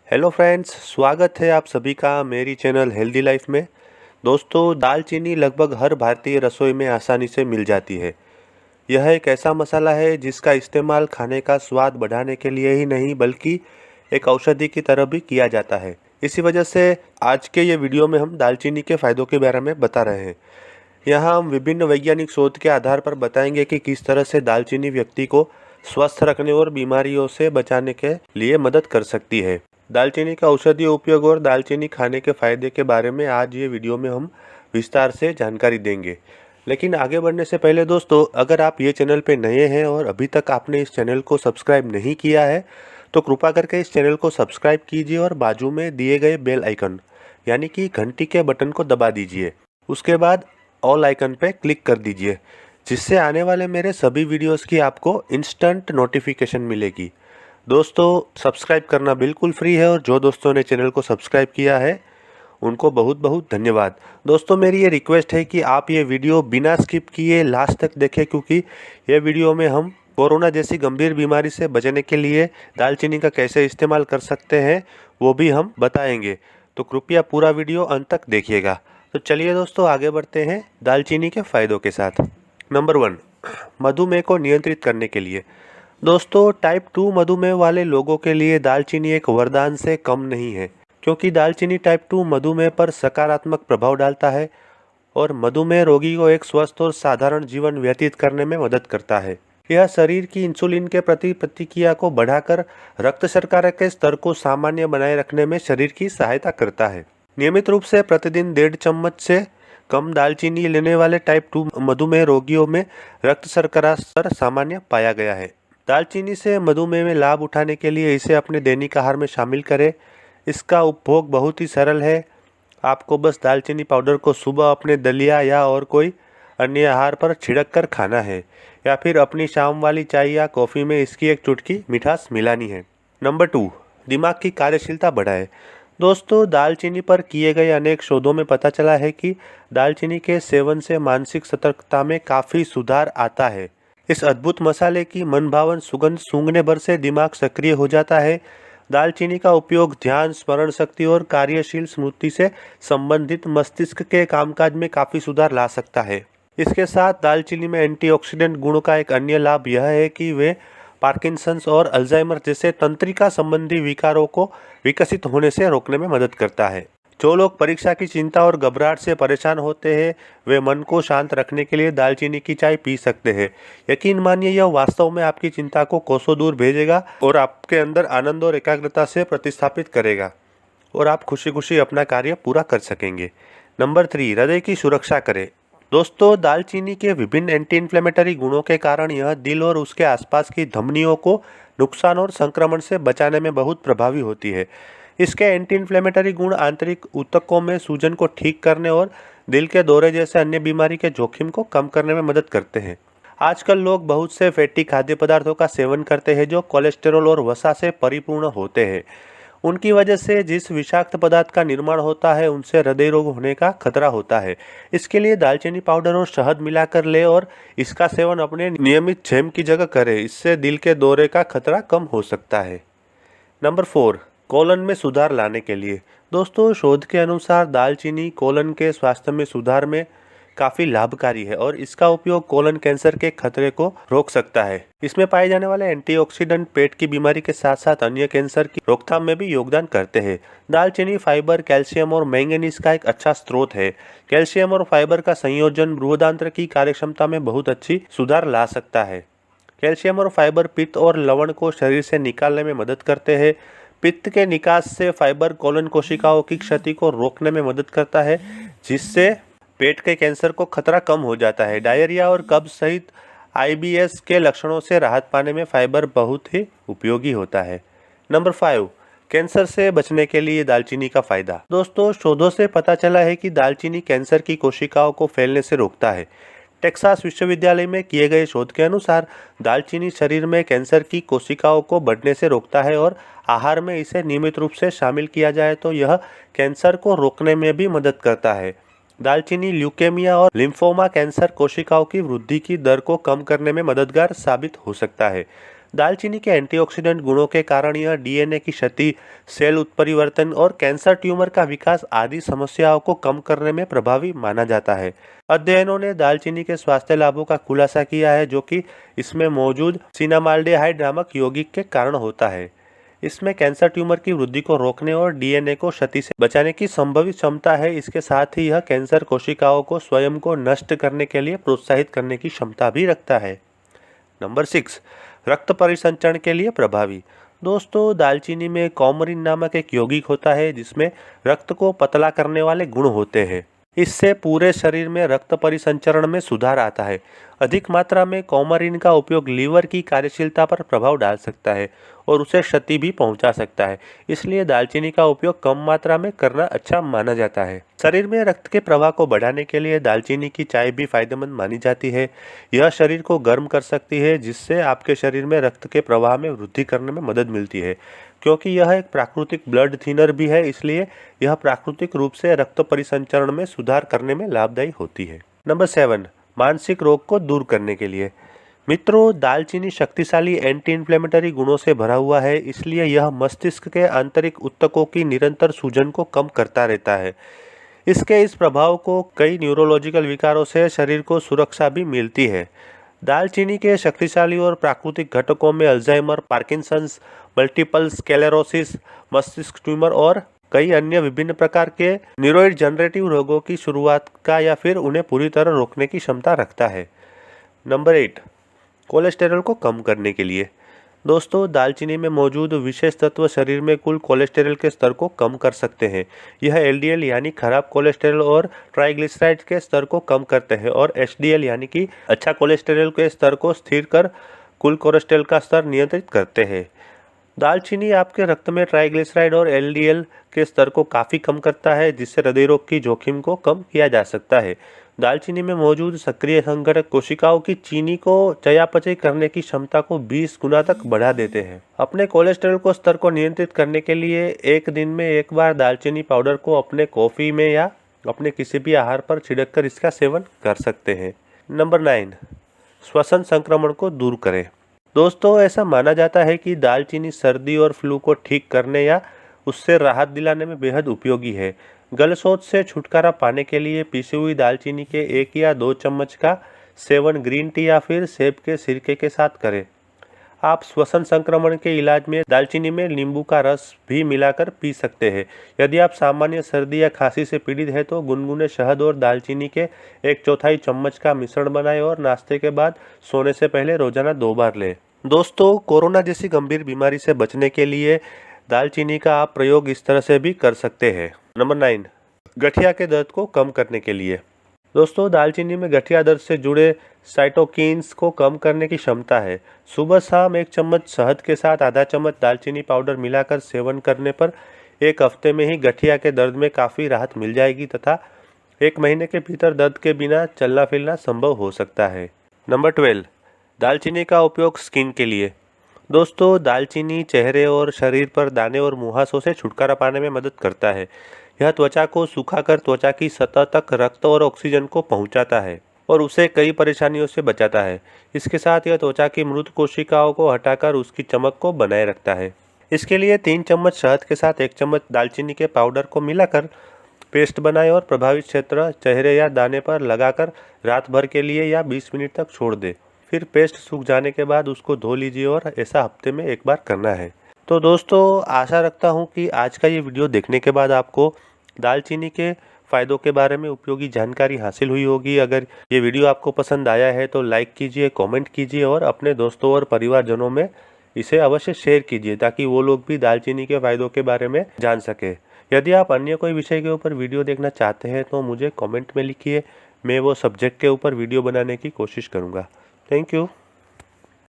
Hello friends, स्वागत है आप सभी का मेरी चैनल हेल्दी लाइफ में। दोस्तों, दालचीनी लगभग हर भारतीय रसोई में आसानी से मिल जाती है। यह एक ऐसा मसाला है जिसका इस्तेमाल खाने का स्वाद बढ़ाने के लिए ही नहीं बल्कि एक औषधि की तरह भी किया जाता है। इसी वजह से आज के ये वीडियो में हम दालचीनी के फ़ायदों के बारे में बता रहे हैं। यहाँ हम विभिन्न वैज्ञानिक शोध के आधार पर बताएंगे कि किस तरह से दालचीनी व्यक्ति को स्वस्थ रखने और बीमारियों से बचाने के लिए मदद कर सकती है। दालचीनी का औषधीय उपयोग और दालचीनी खाने के फायदे के बारे में आज ये वीडियो में हम विस्तार से जानकारी देंगे। लेकिन आगे बढ़ने से पहले दोस्तों, अगर आप ये चैनल पे नए हैं और अभी तक आपने इस चैनल को सब्सक्राइब नहीं किया है तो कृपा करके इस चैनल को सब्सक्राइब कीजिए और बाजू में दिए गए बेल आइकन यानी कि घंटी के बटन को दबा दीजिए। उसके बाद ऑल आइकन पे क्लिक कर दीजिए, जिससे आने वाले मेरे सभी वीडियोस की आपको इंस्टेंट नोटिफिकेशन मिलेगी। दोस्तों, सब्सक्राइब करना बिल्कुल फ्री है और जो दोस्तों ने चैनल को सब्सक्राइब किया है उनको बहुत बहुत धन्यवाद। दोस्तों, मेरी ये रिक्वेस्ट है कि आप ये वीडियो बिना स्किप किए लास्ट तक देखें, क्योंकि ये वीडियो में हम कोरोना जैसी गंभीर बीमारी से बचने के लिए दालचीनी का कैसे इस्तेमाल कर सकते हैं वो भी हम बताएंगे। तो कृपया पूरा वीडियो अंत तक देखिएगा। तो चलिए दोस्तों, आगे बढ़ते हैं दालचीनी के फ़ायदों के साथ। नंबर 1, मधुमेह को नियंत्रित करने के लिए। दोस्तों, टाइप 2 मधुमेह वाले लोगों के लिए दालचीनी एक वरदान से कम नहीं है, क्योंकि दालचीनी टाइप 2 मधुमेह पर सकारात्मक प्रभाव डालता है और मधुमेह रोगी को एक स्वस्थ और साधारण जीवन व्यतीत करने में मदद करता है। यह शरीर की इंसुलिन के प्रति प्रतिक्रिया को बढ़ाकर रक्त शर्करा के स्तर को सामान्य बनाए रखने में शरीर की सहायता करता है। नियमित रूप से प्रतिदिन 1.5 चम्मच से कम दालचीनी लेने वाले टाइप 2 मधुमेह रोगियों में रक्त शर्करा स्तर सामान्य पाया गया है। दालचीनी से मधुमेह में लाभ उठाने के लिए इसे अपने दैनिक आहार में शामिल करें। इसका उपभोग बहुत ही सरल है। आपको बस दालचीनी पाउडर को सुबह अपने दलिया या और कोई अन्य आहार पर छिड़क कर खाना है, या फिर अपनी शाम वाली चाय या कॉफ़ी में इसकी एक चुटकी मिठास मिलानी है। नंबर 2, दिमाग की कार्यशीलता बढ़ाए। दोस्तों, दालचीनी पर किए गए अनेक शोधों में पता चला है कि दालचीनी के सेवन से मानसिक सतर्कता में काफ़ी सुधार आता है। इस अद्भुत मसाले की मनभावन सुगंध सूंघने भर से दिमाग सक्रिय हो जाता है। दालचीनी का उपयोग ध्यान, स्मरण शक्ति और कार्यशील स्मृति से संबंधित मस्तिष्क के कामकाज में काफ़ी सुधार ला सकता है। इसके साथ दालचीनी में एंटीऑक्सीडेंट गुण का एक अन्य लाभ यह है कि वे पार्किंसंस और अल्जाइमर जैसे तंत्रिका संबंधी विकारों को विकसित होने से रोकने में मदद करता है। जो लोग परीक्षा की चिंता और घबराहट से परेशान होते हैं, वे मन को शांत रखने के लिए दालचीनी की चाय पी सकते हैं। यकीन मानिए, यह वास्तव में आपकी चिंता को कोसों दूर भेजेगा और आपके अंदर आनंद और एकाग्रता से प्रतिस्थापित करेगा और आप खुशी खुशी अपना कार्य पूरा कर सकेंगे। नंबर 3, हृदय की सुरक्षा करें। दोस्तों, दालचीनी के विभिन्न एंटी इन्फ्लेमेटरी गुणों के कारण यह दिल और उसके आसपास की धमनियों को नुकसान और संक्रमण से बचाने में बहुत प्रभावी होती है। इसके एंटी इन्फ्लेमेटरी गुण आंतरिक ऊतकों में सूजन को ठीक करने और दिल के दौरे जैसे अन्य बीमारी के जोखिम को कम करने में मदद करते हैं। आजकल लोग बहुत से फैटी खाद्य पदार्थों का सेवन करते हैं जो कोलेस्टेरॉल और वसा से परिपूर्ण होते हैं। उनकी वजह से जिस विषाक्त पदार्थ का निर्माण होता है उनसे हृदय रोग होने का खतरा होता है। इसके लिए दालचीनी पाउडर और शहद मिलाकर ले और इसका सेवन अपने नियमित जैम की जगह करें। इससे दिल के दौरे का खतरा कम हो सकता है। नंबर 4, कोलन में सुधार लाने के लिए। दोस्तों, शोध के अनुसार दालचीनी कोलन के स्वास्थ्य में सुधार में काफ़ी लाभकारी है और इसका उपयोग कोलन कैंसर के खतरे को रोक सकता है। इसमें पाए जाने वाले एंटीऑक्सीडेंट पेट की बीमारी के साथ साथ अन्य कैंसर की रोकथाम में भी योगदान करते हैं। दालचीनी फाइबर, कैल्शियम और मैंगनीज का एक अच्छा स्रोत है। कैल्शियम और फाइबर का संयोजन बृहदान्त्र की कार्यक्षमता में बहुत अच्छी सुधार ला सकता है। कैल्शियम और फाइबर पित्त और लवण को शरीर से निकालने में मदद करते हैं। पित्त के निकास से फाइबर कोलन कोशिकाओं की क्षति को रोकने में मदद करता है, जिससे पेट के कैंसर को खतरा कम हो जाता है। डायरिया और कब्ज सहित IBS के लक्षणों से राहत पाने में फाइबर बहुत ही उपयोगी होता है। नंबर 5, कैंसर से बचने के लिए दालचीनी का फायदा। दोस्तों, शोधों से पता चला है कि दालचीनी कैंसर की कोशिकाओं को फैलने से रोकता है। टेक्सास विश्वविद्यालय में किए गए शोध के अनुसार दालचीनी शरीर में कैंसर की कोशिकाओं को बढ़ने से रोकता है और आहार में इसे नियमित रूप से शामिल किया जाए तो यह कैंसर को रोकने में भी मदद करता है। दालचीनी ल्यूकेमिया और लिम्फोमा कैंसर कोशिकाओं की वृद्धि की दर को कम करने में मददगार साबित हो सकता है। दालचीनी के एंटीऑक्सीडेंट गुणों के कारण यह डीएनए की क्षति, सेल उत्परिवर्तन और कैंसर ट्यूमर का विकास आदि समस्याओं को कम करने में प्रभावी माना जाता है। अध्ययनों ने दालचीनी के स्वास्थ्य लाभों का खुलासा किया है, जो कि इसमें मौजूद सिनामाल्डेहाइड नामक यौगिक के कारण होता है। इसमें कैंसर ट्यूमर की वृद्धि को रोकने और डीएनए को क्षति से बचाने की संभावित क्षमता है। इसके साथ ही यह कैंसर कोशिकाओं को स्वयं को नष्ट करने के लिए प्रोत्साहित करने की क्षमता भी रखता है। नंबर 6, रक्त परिसंचरण के लिए प्रभावी। दोस्तों, दालचीनी में कौमरिन नामक एक यौगिक होता है जिसमें रक्त को पतला करने वाले गुण होते हैं। इससे पूरे शरीर में रक्त परिसंचरण में सुधार आता है। अधिक मात्रा में कौमरिन का उपयोग लीवर की कार्यशीलता पर प्रभाव डाल सकता है और उसे क्षति भी पहुंचा सकता है। इसलिए दालचीनी का उपयोग कम मात्रा में करना अच्छा माना जाता है। शरीर में रक्त के प्रवाह को बढ़ाने के लिए दालचीनी की चाय भी फायदेमंद मानी जाती है। यह शरीर को गर्म कर सकती है, जिससे आपके शरीर में रक्त के प्रवाह में वृद्धि करने में मदद मिलती है। क्योंकि यह एक प्राकृतिक ब्लड थिनर भी है, इसलिए यह प्राकृतिक रूप से रक्त परिसंचरण में सुधार करने में लाभदायी होती है। नंबर 7, मानसिक रोग को दूर करने के लिए। मित्रों, दालचीनी शक्तिशाली एंटी इन्फ्लेमेटरी गुणों से भरा हुआ है, इसलिए यह मस्तिष्क के आंतरिक ऊतकों की निरंतर सूजन को कम करता रहता है। इसके इस प्रभाव को कई न्यूरोलॉजिकल विकारों से शरीर को सुरक्षा भी मिलती है। दालचीनी के शक्तिशाली और प्राकृतिक घटकों में अल्जाइमर, पार्किंसंस, मल्टीपल स्क्लेरोसिस, मस्तिष्क ट्यूमर और कई अन्य विभिन्न प्रकार के न्यूरोइड जनरेटिव रोगों की शुरुआत का या फिर उन्हें पूरी तरह रोकने की क्षमता रखता है। नंबर 8, कोलेस्टेरॉल को कम करने के लिए। दोस्तों, दालचीनी में मौजूद विशेष तत्व शरीर में कुल कोलेस्टेरॉल के स्तर को कम कर सकते हैं। यह एलडीएल यानी खराब कोलेस्टेरॉल और ट्राइग्लिसराइड के स्तर को कम करते हैं और एचडीएल यानी कि अच्छा कोलेस्टेरॉल के स्तर को स्थिर कर कुल कोलेस्टेरॉल का स्तर नियंत्रित करते हैं। दालचीनी आपके रक्त में ट्राइग्लिसराइड और एलडीएल के स्तर को काफ़ी कम करता है, जिससे हृदय रोग की जोखिम को कम किया जा सकता है। दालचीनी में मौजूद सक्रिय संघटक कोशिकाओं की चीनी को चयापचय करने की क्षमता को 20 गुना तक बढ़ा देते हैं। अपने कोलेस्ट्रॉल को स्तर को नियंत्रित करने के लिए एक दिन में एक बार दालचीनी पाउडर को अपने कॉफ़ी में या अपने किसी भी आहार पर छिड़क कर इसका सेवन कर सकते हैं। नंबर 9, श्वसन संक्रमण को दूर करें। दोस्तों, ऐसा माना जाता है कि दालचीनी सर्दी और फ्लू को ठीक करने या उससे राहत दिलाने में बेहद उपयोगी है। गलसोच से छुटकारा पाने के लिए पीसी हुई दालचीनी के 1 या 2 चम्मच का सेवन ग्रीन टी या फिर सेब के सिरके के साथ करें। आप श्वसन संक्रमण के इलाज में दालचीनी में नींबू का रस भी मिलाकर पी सकते हैं। यदि आप सामान्य सर्दी या खांसी से पीड़ित हैं तो गुनगुने शहद और दालचीनी के 1/4 चम्मच का मिश्रण बनाएं और नाश्ते के बाद सोने से पहले रोजाना 2 बार लें। दोस्तों, कोरोना जैसी गंभीर बीमारी से बचने के लिए दालचीनी का आप प्रयोग इस तरह से भी कर सकते हैं। नंबर 9, गठिया के दर्द को कम करने के लिए। दोस्तों, दालचीनी में गठिया दर्द से जुड़े साइटोकिन्स को कम करने की क्षमता है। सुबह शाम 1 चम्मच शहद के साथ आधा चम्मच दालचीनी पाउडर मिलाकर सेवन करने पर 1 हफ्ते में ही गठिया के दर्द में काफ़ी राहत मिल जाएगी तथा 1 महीने के भीतर दर्द के बिना चलना फिरना संभव हो सकता है। नंबर 12, दालचीनी का उपयोग स्किन के लिए। दोस्तों, दालचीनी चेहरे और शरीर पर दाने और मुहासों से छुटकारा पाने में मदद करता है। यह त्वचा को सुखाकर त्वचा की सतह तक रक्त और ऑक्सीजन को पहुंचाता है और उसे कई परेशानियों से बचाता है। इसके साथ यह त्वचा की मृत कोशिकाओं को हटाकर उसकी चमक को बनाए रखता है। इसके लिए 3 चम्मच शहद के साथ 1 चम्मच दालचीनी के पाउडर को मिलाकर पेस्ट बनाएं और प्रभावित क्षेत्र चेहरे या दाने पर लगाकर रात भर के लिए या 20 मिनट तक छोड़ दें। फिर पेस्ट सूख जाने के बाद उसको धो लीजिए और ऐसा हफ्ते में 1 बार करना है। तो दोस्तों, आशा रखता हूँ कि आज का ये वीडियो देखने के बाद आपको दालचीनी के फ़ायदों के बारे में उपयोगी जानकारी हासिल हुई होगी। अगर ये वीडियो आपको पसंद आया है तो लाइक कीजिए, कमेंट कीजिए और अपने दोस्तों और परिवारजनों में इसे अवश्य शेयर कीजिए ताकि वो लोग भी दालचीनी के फ़ायदों के बारे में जान सके। यदि आप अन्य कोई विषय के ऊपर वीडियो देखना चाहते हैं तो मुझे कमेंट में लिखिए, मैं वो सब्जेक्ट के ऊपर वीडियो बनाने की कोशिश करूँगा। Thank you.